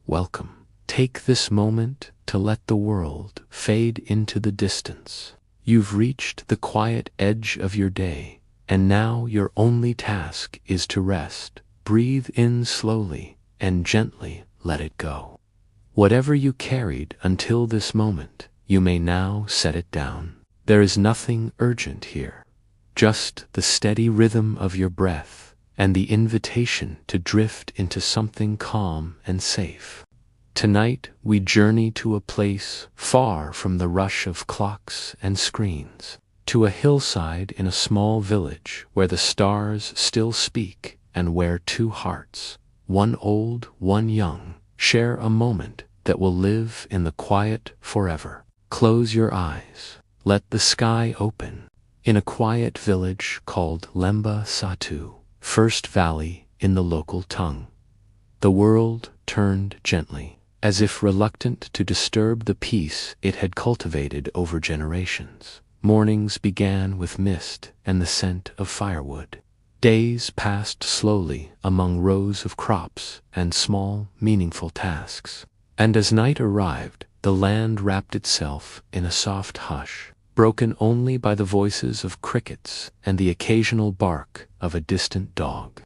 welcome. Take this moment to let the world fade into the distance. You've reached the quiet edge of your day, and now your only task is to rest. Breathe in slowly and gently let it go. Whatever you carried until this moment, you may now set it down. There is nothing urgent here, just the steady rhythm of your breath and the invitation to drift into something calm and safe. Tonight we journey to a place far from the rush of clocks and screens, to a hillside in a small village where the stars still speak and where two hearts, one old, one young, share a moment that will live in the quiet forever. Close your eyes. Let the sky open. In a quiet village called Lemba Satu, First Valley in the local tongue, the world turned gently, as if reluctant to disturb the peace it had cultivated over generations. Mornings began with mist and the scent of firewood. Days passed slowly among rows of crops and small, meaningful tasks. And as night arrived, the land wrapped itself in a soft hush, broken only by the voices of crickets and the occasional bark of a distant dog.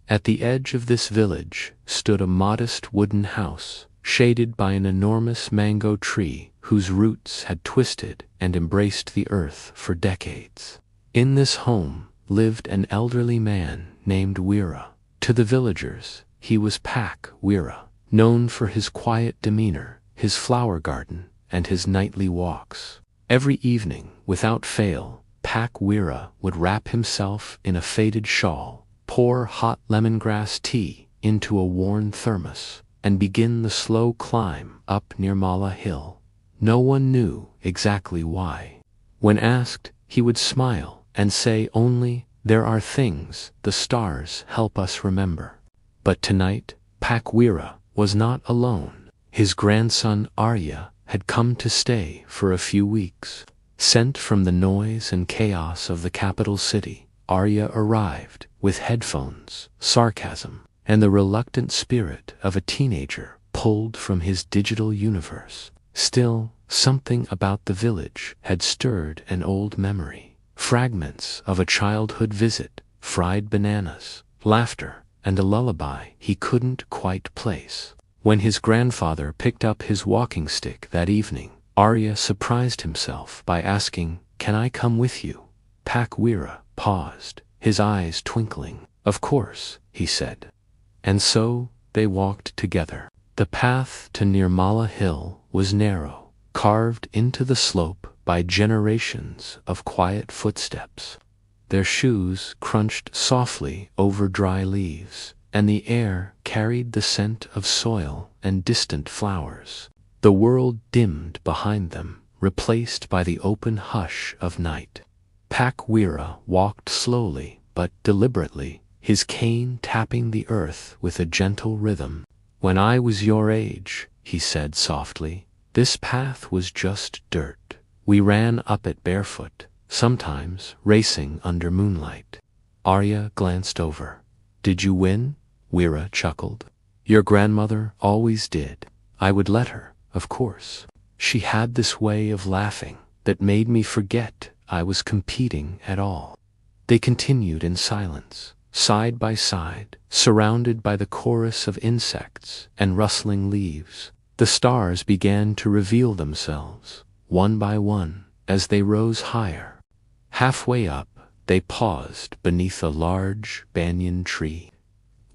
At the edge of this village stood a modest wooden house, shaded by an enormous mango tree whose roots had twisted and embraced the earth for decades. In this home lived an elderly man named Wira. To the villagers, he was Pak Wira, known for his quiet demeanor, his flower garden, and his nightly walks. Every evening, without fail, Pak Wira would wrap himself in a faded shawl, pour hot lemongrass tea into a worn thermos, and begin the slow climb up Nirmala hill. No one knew exactly why. When asked, he would smile and say only, "There are things the stars help us remember." But tonight, Pak Wira was not alone. His grandson Arya had come to stay for a few weeks. Sent from the noise and chaos of the capital city, Arya arrived with headphones, sarcasm, and the reluctant spirit of a teenager pulled from his digital universe. Still, something about the village had stirred an old memory. Fragments of a childhood visit, fried bananas, laughter, and a lullaby he couldn't quite place. When his grandfather picked up his walking stick that evening, Arya surprised himself by asking, "Can I come with you?" Pak Wira paused, his eyes twinkling. "Of course," he said. And so they walked together. The path to Nirmala Hill was narrow, carved into the slope by generations of quiet footsteps. Their shoes crunched softly over dry leaves, and the air carried the scent of soil and distant flowers. The world dimmed behind them, replaced by the open hush of night. Pak Wira walked slowly but deliberately, his cane tapping the earth with a gentle rhythm. "When I was your age," he said softly, "this path was just dirt. We ran up it barefoot, sometimes racing under moonlight." Arya glanced over. "Did you win?" Wira chuckled. "Your grandmother always did. I would let her, of course. She had this way of laughing that made me forget I was competing at all." They continued in silence, side by side, surrounded by the chorus of insects and rustling leaves. The stars began to reveal themselves, one by one, as they rose higher. Halfway up, they paused beneath a large banyan tree.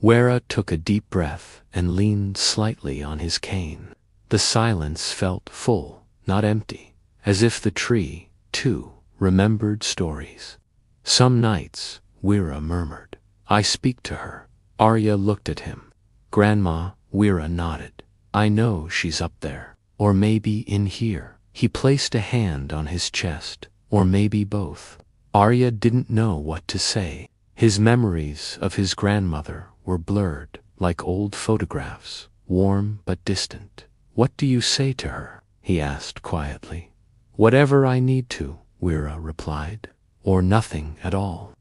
Wira took a deep breath and leaned slightly on his cane. The silence felt full, not empty, as if the tree, too, remembered stories. "Some nights," Wira murmured, "I speak to her." Arya looked at him. "Grandma," Wira nodded. "I know she's up there. Or maybe in here." He placed a hand on his chest. "Or maybe both." Arya didn't know what to say. His memories of his grandmother were blurred, like old photographs, warm but distant. "What do you say to her?" he asked quietly. "Whatever I need to," Wira replied. "Or nothing at all.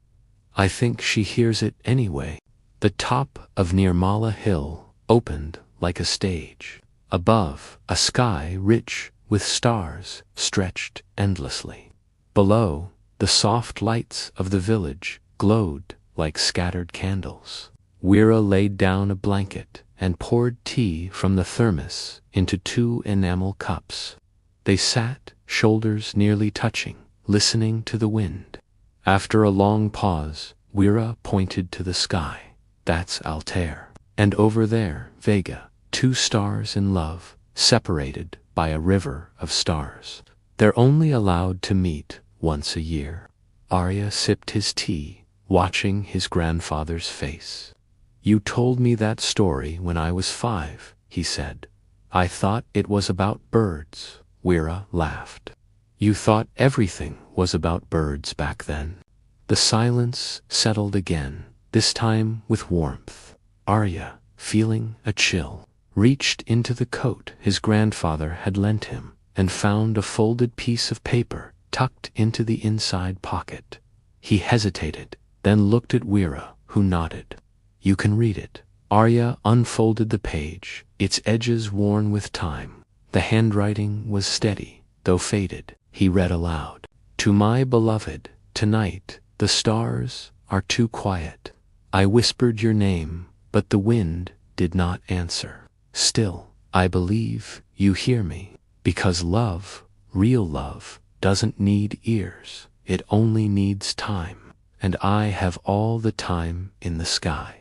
I think she hears it anyway." The top of Nirmala Hill opened like a stage. Above, a sky rich with stars stretched endlessly. Below, the soft lights of the village glowed like scattered candles. Wira laid down a blanket and poured tea from the thermos into 2 enamel cups. They sat, shoulders nearly touching, listening to the wind. After a long pause, Wira pointed to the sky. "That's Altair. And over there, Vega, 2 stars in love, separated by a river of stars. They're only allowed to meet once a year." Arya sipped his tea, watching his grandfather's face. "You told me that story when I was 5, he said. "I thought it was about birds." Wira laughed. "You thought everything was about birds back then." The silence settled again, this time with warmth. Arya, feeling a chill, reached into the coat his grandfather had lent him and found a folded piece of paper tucked into the inside pocket. He hesitated, then looked at Wira, who nodded. "You can read it." Arya unfolded the page, its edges worn with time. The handwriting was steady, though faded. He read aloud. "To my beloved, tonight the stars are too quiet. I whispered your name, but the wind did not answer. Still, I believe you hear me, because love, real love, doesn't need ears. It only needs time, and I have all the time in the sky."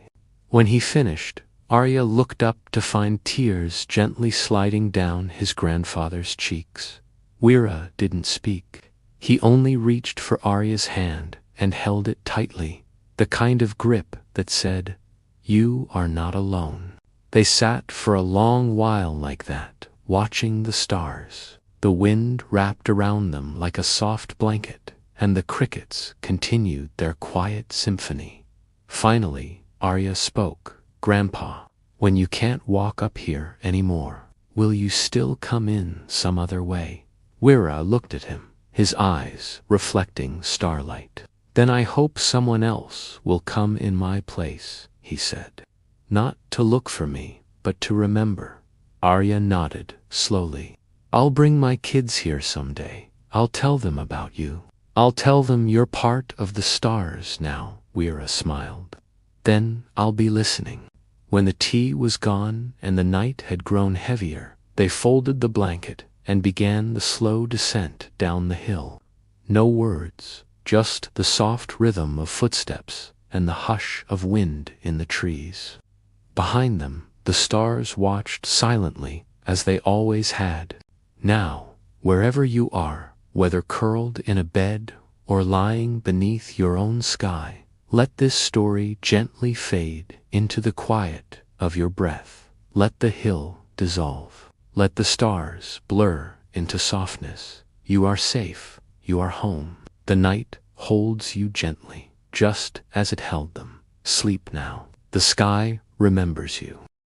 When he finished, Arya looked up to find tears gently sliding down his grandfather's cheeks. Wira didn't speak. He only reached for Arya's hand and held it tightly, the kind of grip that said, "You are not alone." They sat for a long while like that, watching the stars. The wind wrapped around them like a soft blanket, and the crickets continued their quiet symphony. Finally, Arya spoke. "Grandpa, when you can't walk up here anymore, will you still come in some other way?" Wira looked at him, his eyes reflecting starlight. "Then I hope someone else will come in my place," he said. "Not to look for me, but to remember." Arya nodded, slowly. "I'll bring my kids here someday. I'll tell them about you. I'll tell them you're part of the stars now," Wira smiled. "Then I'll be listening." When the tea was gone and the night had grown heavier, they folded the blanket and began the slow descent down the hill. No words, just the soft rhythm of footsteps and the hush of wind in the trees. Behind them, the stars watched silently as they always had. Now, wherever you are, whether curled in a bed or lying beneath your own sky, let this story gently fade into the quiet of your breath. Let the hill dissolve. Let the stars blur into softness. You are safe. You are home. The night holds you gently, just as it held them. Sleep now. The sky remembers you.